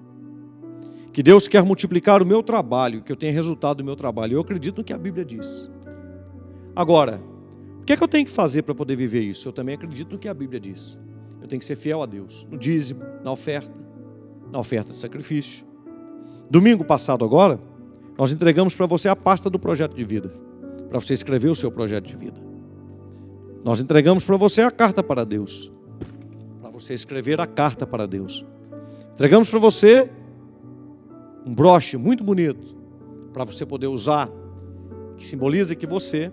Que Deus quer multiplicar o meu trabalho, que eu tenha resultado do meu trabalho. Eu acredito no que a Bíblia diz. Agora, o que é que eu tenho que fazer para poder viver isso? Eu também acredito no que a Bíblia diz. Eu tenho que ser fiel a Deus, no dízimo, na oferta de sacrifício. Domingo passado agora, nós entregamos para você a pasta do projeto de vida, para você escrever o seu projeto de vida. Nós entregamos para você a carta para Deus, para você escrever a carta para Deus. Entregamos para você um broche muito bonito, para você poder usar, que simboliza que você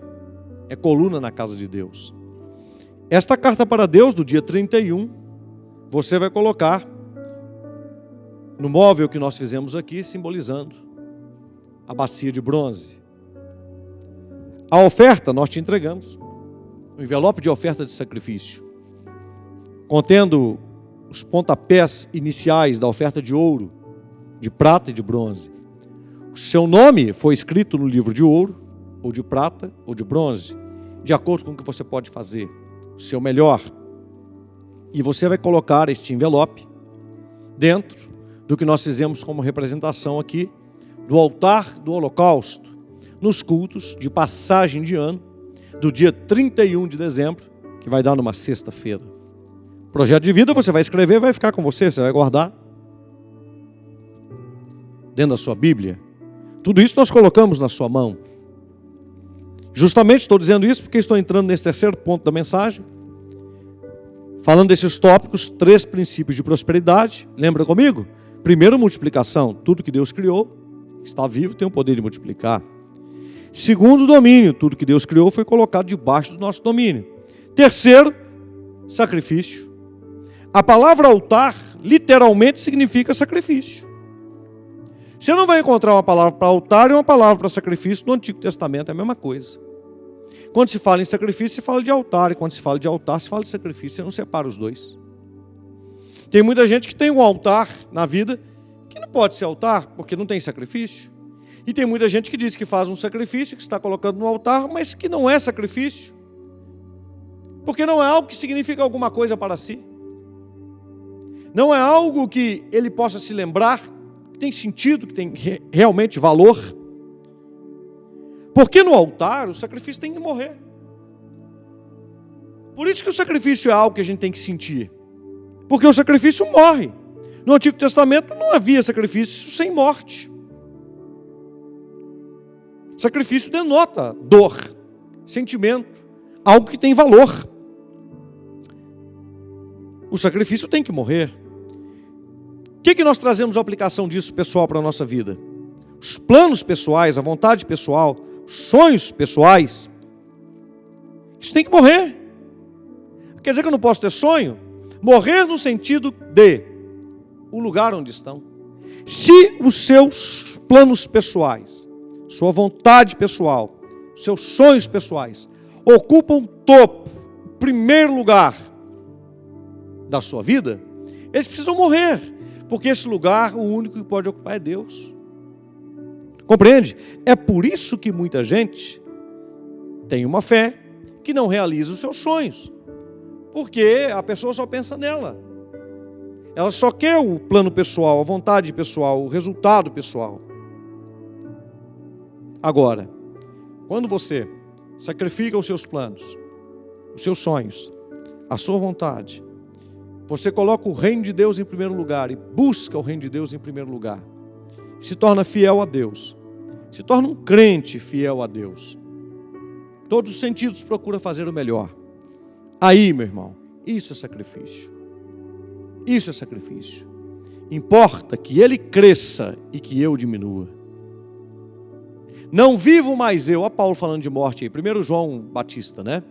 é coluna na casa de Deus. Esta carta para Deus, do dia 31, você vai colocar no móvel que nós fizemos aqui, simbolizando a bacia de bronze. A oferta nós te entregamos, um envelope de oferta de sacrifício, contendo os pontapés iniciais da oferta de ouro, de prata e de bronze. O seu nome foi escrito no livro de ouro, ou de prata, ou de bronze, de acordo com o que você pode fazer, o seu melhor. E você vai colocar este envelope dentro do que nós fizemos como representação aqui, do altar do holocausto, nos cultos de passagem de ano, do dia 31 de dezembro, que vai dar numa sexta-feira. Projeto de vida você vai escrever, vai ficar com você, você vai guardar dentro da sua Bíblia. Tudo isso nós colocamos na sua mão. Justamente estou dizendo isso porque estou entrando nesse terceiro ponto da mensagem, falando desses tópicos, 3 princípios de prosperidade. Lembra comigo? Primeiro, multiplicação. Tudo que Deus criou, está vivo, tem o poder de multiplicar. Segundo, domínio. Tudo que Deus criou foi colocado debaixo do nosso domínio. Terceiro, sacrifício. A palavra altar, literalmente, significa sacrifício. Você não vai encontrar uma palavra para altar e uma palavra para sacrifício no Antigo Testamento, é a mesma coisa. Quando se fala em sacrifício, se fala de altar, e quando se fala de altar, se fala de sacrifício, você não separa os dois. Tem muita gente que tem um altar na vida, que não pode ser altar, porque não tem sacrifício. E tem muita gente que diz que faz um sacrifício, que está colocando no altar, mas que não é sacrifício, porque não é algo que significa alguma coisa para si. Não é algo que ele possa se lembrar, que tem sentido, que tem realmente valor. Porque no altar o sacrifício tem que morrer. Por isso que o sacrifício é algo que a gente tem que sentir. Porque o sacrifício morre. No Antigo Testamento não havia sacrifício sem morte. Sacrifício denota dor, sentimento, algo que tem valor. O sacrifício tem que morrer. O que nós trazemos a aplicação disso, pessoal, para a nossa vida? Os planos pessoais, a vontade pessoal, os sonhos pessoais, isso tem que morrer. Quer dizer que eu não posso ter sonho? Morrer no sentido de o lugar onde estão. Se os seus planos pessoais, sua vontade pessoal, seus sonhos pessoais ocupam o topo, o primeiro lugar da sua vida, eles precisam morrer, porque esse lugar, o único que pode ocupar é Deus. Compreende? É por isso que muita gente tem uma fé que não realiza os seus sonhos, porque a pessoa só pensa nela. Ela só quer o plano pessoal, a vontade pessoal, o resultado pessoal. Agora, quando você sacrifica os seus planos, os seus sonhos, a sua vontade, você coloca o reino de Deus em primeiro lugar e busca o reino de Deus em primeiro lugar, se torna fiel a Deus, se torna um crente fiel a Deus, todos os sentidos procura fazer o melhor. Aí, meu irmão, isso é sacrifício. Isso é sacrifício. Importa que ele cresça e que eu diminua. Não vivo mais eu. Olha Paulo falando de morte aí. Primeiro João Batista, né?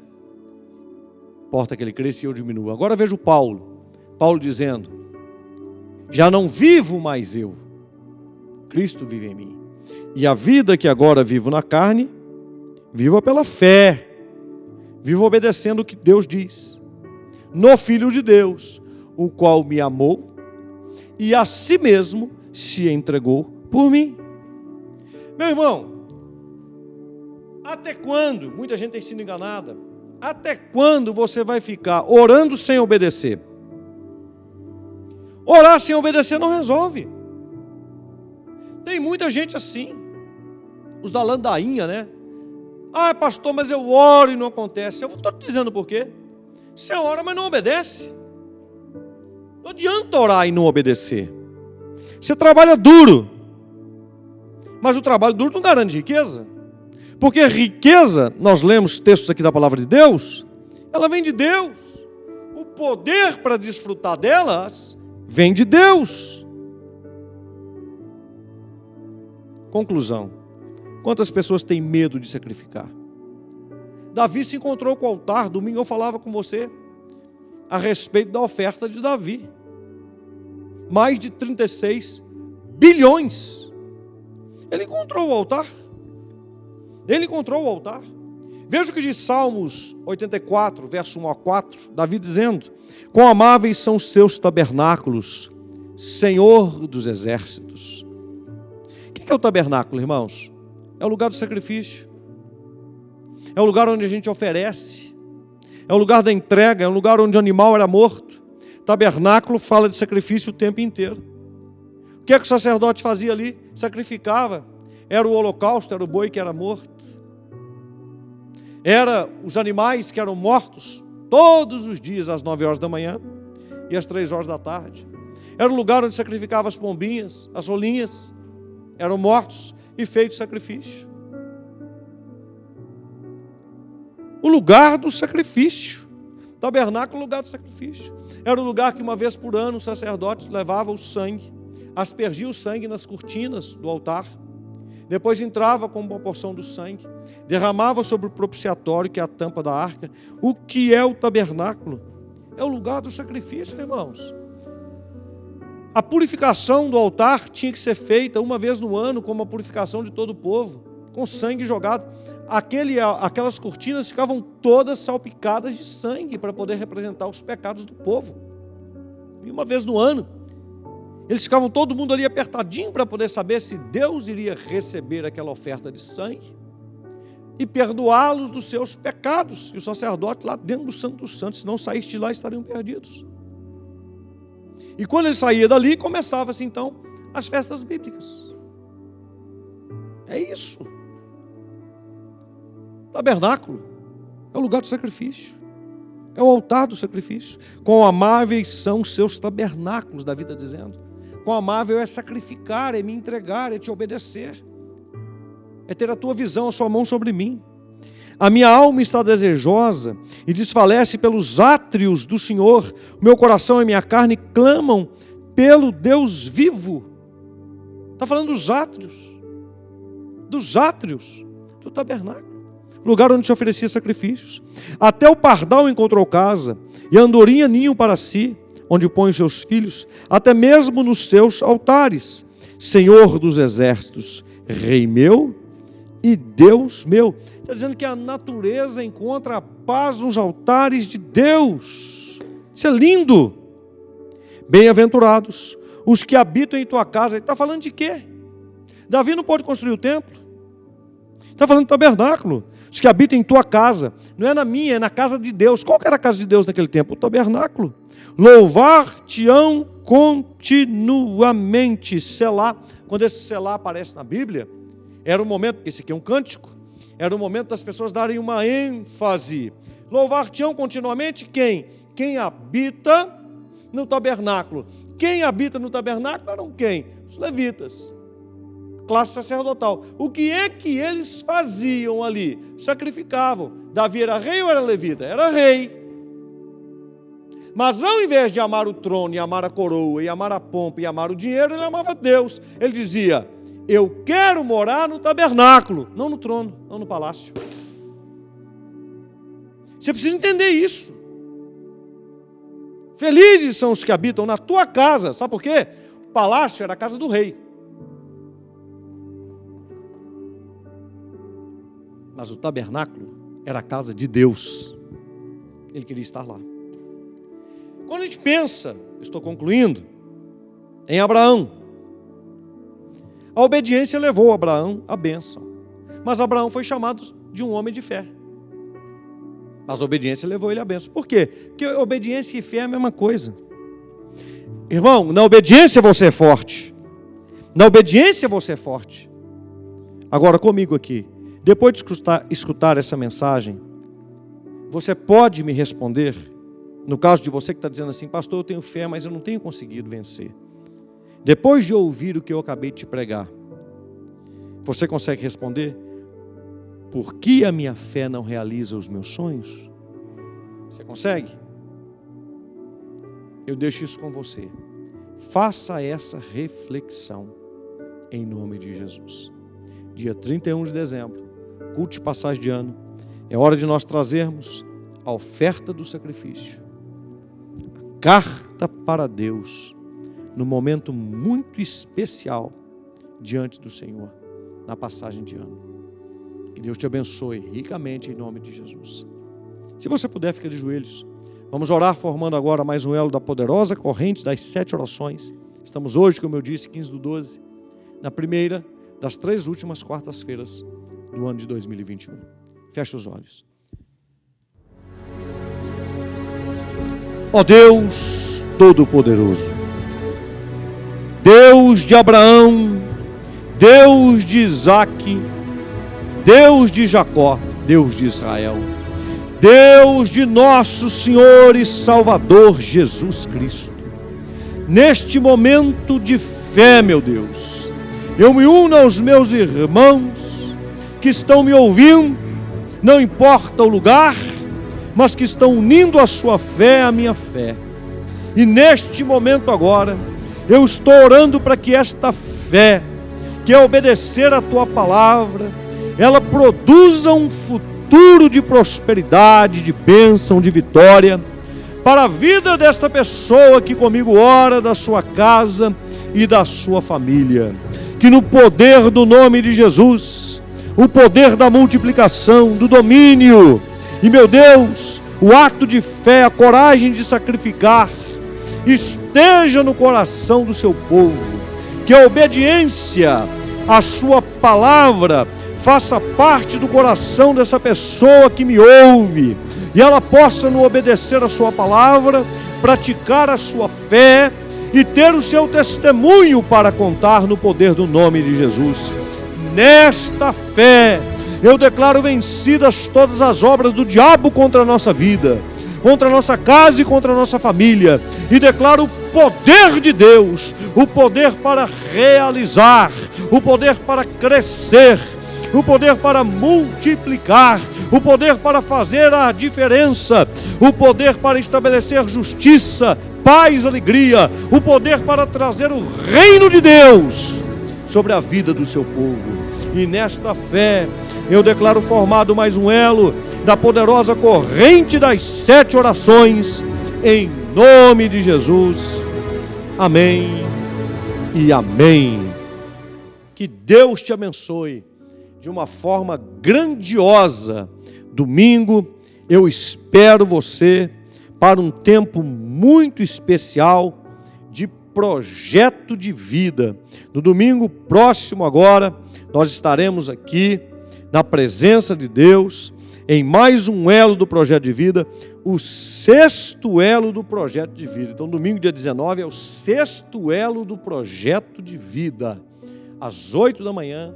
Importa que ele cresça e eu diminua. Agora vejo Paulo dizendo: já não vivo mais eu, Cristo vive em mim. E a vida que agora vivo na carne, Viva pela fé. Viva obedecendo o que Deus diz. No Filho de Deus, o qual me amou e a si mesmo se entregou por mim. Meu irmão, até quando, muita gente tem sido enganada, até quando você vai ficar orando sem obedecer? Orar sem obedecer não resolve. Tem muita gente assim, os da ladainha, né? Ah, pastor, mas eu oro e não acontece. Eu estou te dizendo por quê. Você ora, mas não obedece. Não adianta orar e não obedecer. Você trabalha duro, mas o trabalho duro não garante riqueza. Porque riqueza, nós lemos textos aqui da palavra de Deus, ela vem de Deus. O poder para desfrutar delas vem de Deus. Conclusão. Quantas pessoas têm medo de sacrificar? Davi se encontrou com o altar. Domingo eu falava com você a respeito da oferta de Davi. Mais de 36 bilhões. Ele encontrou o altar. Ele encontrou o altar. Veja o que diz Salmos 84, verso 1 a 4, Davi dizendo: quão amáveis são os teus tabernáculos, Senhor dos exércitos. O que é o tabernáculo, irmãos? É o lugar do sacrifício. É o lugar onde a gente oferece. É o lugar da entrega, é o lugar onde o animal era morto. Tabernáculo fala de sacrifício o tempo inteiro. O que é que o sacerdote fazia ali? Sacrificava. Era o holocausto, era o boi que era morto. Era os animais que eram mortos todos os dias às 9 horas da manhã e às 3 horas da tarde. Era o lugar onde sacrificava as pombinhas, as rolinhas. Eram mortos e feitos sacrifício. O lugar do sacrifício. Tabernáculo, lugar do sacrifício. Era o lugar que uma vez por ano o sacerdote levava o sangue, aspergia o sangue nas cortinas do altar, depois entrava com uma porção do sangue, derramava sobre o propiciatório, que é a tampa da arca. O que é o tabernáculo? É o lugar do sacrifício, irmãos. A purificação do altar tinha que ser feita uma vez no ano, como a purificação de todo o povo, com sangue jogado. Aquelas cortinas ficavam todas salpicadas de sangue para poder representar os pecados do povo. E uma vez no ano, eles ficavam todo mundo ali apertadinho para poder saber se Deus iria receber aquela oferta de sangue e perdoá-los dos seus pecados. E o sacerdote lá dentro do Santo dos Santos, se não saísse de lá, estariam perdidos. E quando ele saía dali, começava-se então as festas bíblicas. É isso. Tabernáculo é o lugar do sacrifício. É o altar do sacrifício. Quão amáveis são os seus tabernáculos, Davi está dizendo. Quão amável é sacrificar, é me entregar, é te obedecer. É ter a tua visão, a sua mão sobre mim. A minha alma está desejosa e desfalece pelos átrios do Senhor. O meu coração e minha carne clamam pelo Deus vivo. Está falando dos átrios do tabernáculo. Lugar onde se oferecia sacrifícios. Até o pardal encontrou casa, e a andorinha ninho para si, onde põe os seus filhos, até mesmo nos seus altares. Senhor dos exércitos, Rei meu e Deus meu. Está dizendo que a natureza encontra a paz nos altares de Deus. Isso é lindo. Bem-aventurados os que habitam em tua casa. Ele está falando de quê? Davi não pôde construir o templo. Está falando do tabernáculo. Os que habitam em tua casa. Não é na minha, é na casa de Deus. Qual que era a casa de Deus naquele tempo? O tabernáculo. Louvar-te-ão continuamente. Selá. Quando esse selá aparece na Bíblia, era um momento, esse aqui é um cântico, era o momento das pessoas darem uma ênfase. Louvar-te-ão continuamente quem? Quem habita no tabernáculo. Quem habita no tabernáculo eram quem? Os levitas. Classe sacerdotal. O que é que eles faziam ali? Sacrificavam. Davi era rei ou era levita? Era rei. Mas ao invés de amar o trono, e amar a coroa, e amar a pompa, e amar o dinheiro, ele amava Deus. Ele dizia: eu quero morar no tabernáculo, não no trono, não no palácio. Você precisa entender isso. Felizes são os que habitam na tua casa. Sabe por quê? O palácio era a casa do rei. Mas o tabernáculo era a casa de Deus. Ele queria estar lá. Quando a gente pensa, estou concluindo, em Abraão, a obediência levou Abraão à bênção. Mas Abraão foi chamado de um homem de fé. Mas a obediência levou ele à bênção. Por quê? Porque obediência e fé é a mesma coisa. Irmão, na obediência você é forte. Na obediência você é forte. Agora comigo aqui, depois de escutar essa mensagem, você pode me responder, no caso de você que está dizendo assim, pastor, eu tenho fé, mas eu não tenho conseguido vencer. Depois de ouvir o que eu acabei de te pregar, você consegue responder? Por que a minha fé não realiza os meus sonhos? Você consegue? Eu deixo isso com você. Faça essa reflexão em nome de Jesus. Dia 31 de dezembro, culto de passagem de ano, é hora de nós trazermos a oferta do sacrifício, a carta para Deus, num momento muito especial diante do Senhor, na passagem de ano. Que Deus te abençoe ricamente em nome de Jesus. Se você puder, fica de joelhos. Vamos orar formando agora mais um elo da poderosa corrente das 7 orações. Estamos hoje, como eu disse, 15/12, na primeira das 3 últimas quartas-feiras do ano de 2021. Feche os olhos. Ó Deus Todo-Poderoso, Deus de Abraão, Deus de Isaque, Deus de Jacó, Deus de Israel, Deus de nosso Senhor e Salvador Jesus Cristo, neste momento de fé, meu Deus, eu me uno aos meus irmãos que estão me ouvindo, não importa o lugar, mas que estão unindo a sua fé à minha fé. E neste momento agora, eu estou orando para que esta fé, que é obedecer a tua palavra, ela produza um futuro de prosperidade, de bênção, de vitória, para a vida desta pessoa que comigo ora, da sua casa e da sua família. Que no poder do nome de Jesus, o poder da multiplicação, do domínio, e meu Deus, o ato de fé, a coragem de sacrificar, esteja no coração do seu povo, que a obediência à sua palavra faça parte do coração dessa pessoa que me ouve, e ela possa, no obedecer a sua palavra, praticar a sua fé e ter o seu testemunho para contar no poder do nome de Jesus. Nesta fé, eu declaro vencidas todas as obras do diabo contra a nossa vida, contra a nossa casa e contra a nossa família, e declaro o poder de Deus, o poder para realizar, o poder para crescer, o poder para multiplicar, o poder para fazer a diferença, o poder para estabelecer justiça, paz, alegria, o poder para trazer o reino de Deus sobre a vida do seu povo. E nesta fé, eu declaro formado mais um elo da poderosa corrente das 7 orações, em nome de Jesus. Amém e amém. Que Deus te abençoe de uma forma grandiosa. Domingo, eu espero você para um tempo muito especial de projeto de vida. No domingo próximo agora, nós estaremos aqui na presença de Deus, em mais um elo do projeto de vida, o 6º elo do projeto de vida. Então, domingo, dia 19, é o 6º elo do projeto de vida, às 8 da manhã,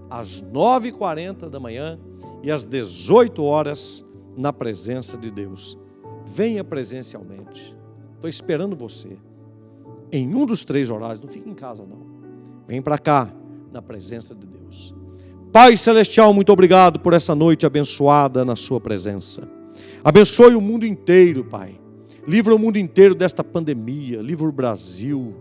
às 9h40 da manhã e às 18 horas, na presença de Deus. Venha presencialmente. Estou esperando você. Em um dos 3 horários, não fique em casa não. Vem para cá, na presença de Deus. Pai Celestial, muito obrigado por essa noite abençoada na sua presença. Abençoe o mundo inteiro, Pai. Livra o mundo inteiro desta pandemia. Livra o Brasil,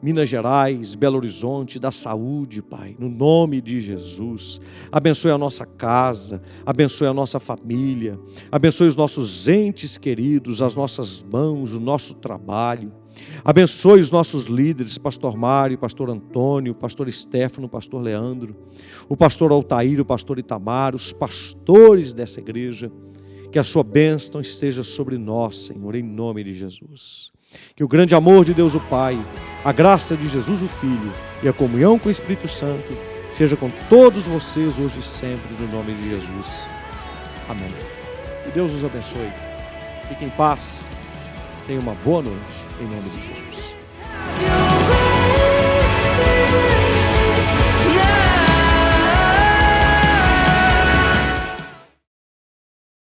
Minas Gerais, Belo Horizonte, da saúde, Pai, no nome de Jesus. Abençoe a nossa casa, abençoe a nossa família, abençoe os nossos entes queridos, as nossas mãos, o nosso trabalho. Abençoe os nossos líderes, pastor Mário, pastor Antônio, pastor Estéfano, pastor Leandro, o pastor Altair, o pastor Itamar, os pastores dessa igreja. Que a sua bênção esteja sobre nós, Senhor, em nome de Jesus. Que o grande amor de Deus o Pai, a graça de Jesus o Filho e a comunhão com o Espírito Santo seja com todos vocês hoje e sempre, no nome de Jesus. Amém. Que Deus os abençoe. Fiquem em paz. Tenham uma boa noite, em nome de Jesus.